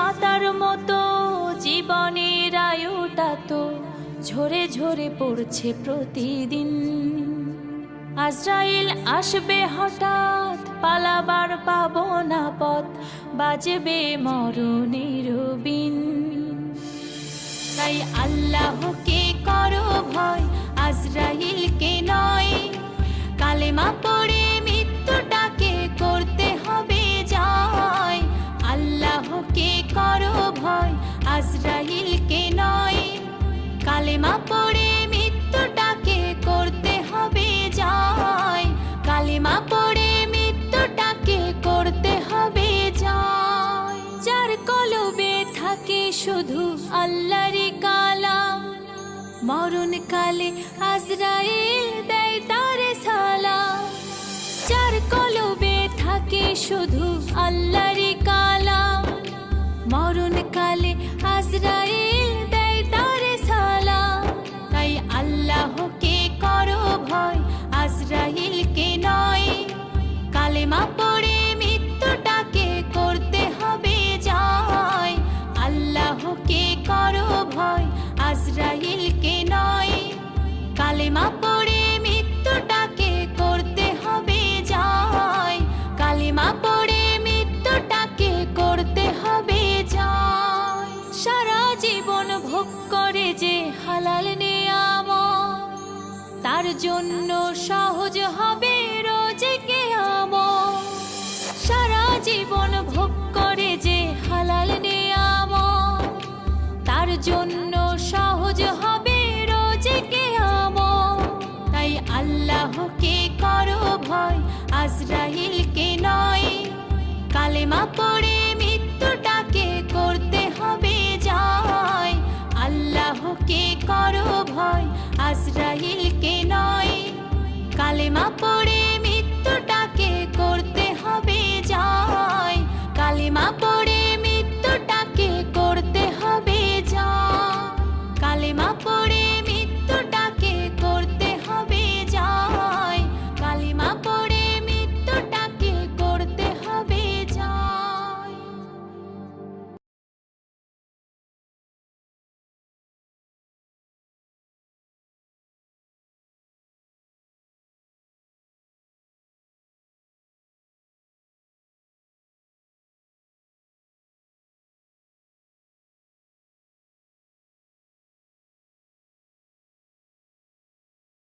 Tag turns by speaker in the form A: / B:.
A: পাতার মতো জীবনের আয়ুটা তো ঝরে ঝরে পড়ছে প্রতিদিন। আজরাইল আসবে হঠাৎ, পালাবার পাবো না পথ, বাজবে মরণের বিন। তাই আল্লাহকে করো ভয়, আজরাইলকে নয়। কালেমা পড়ে মৃত্যুটাকে করতে হবে জয়। আল্লাহকে করো ভয়, আজরাইলকে নয়। কালেমা পড়ে মৃত্যুটাকে করতে হবে জয়। কালেমা পড়ে মৃত্যুটাকে করতে হবে জয়। যার কলবে থাকে শুধু আল্লাহরই কালাম, মরণ কালে আজরাইল দেয় তারে সালাম। যার কলবে থাকে শুধু আল্লাহরই কালাম, মরণ কালে আজরাইল দেয় তারে সালাম। তাই আল্লাহকে করো ভয়, আজরাইলকে নয়। কালেমা পড়ে মৃত্যুটাকে করতে হবে জয়। আল্লাহকে করো ভয়, আজরাইলকে নয়। কালেমা পড়ে মৃত্যুটাকে করতে হবে জয়। কালেমা পড়ে মৃত্যুটাকে করতে হবে জয়। সারা জীবন ভোগ করে যে হালাল নিয়ামত, তার জন্য সহজ হবে রোজ কিয়ামত। সারা জীবন ভোগ করে যে হালাল নিয়ামত, তার জন্য সহজ হবে রোজ কিয়ামত। তাই আল্লাহকে করো ভয়, আজরাইলকে নয়। কালেমা পড়ে মৃত্যুটাকে করতে হবে জয়। আল্লাহকে করো ভয়, আজরাইলকে নয়।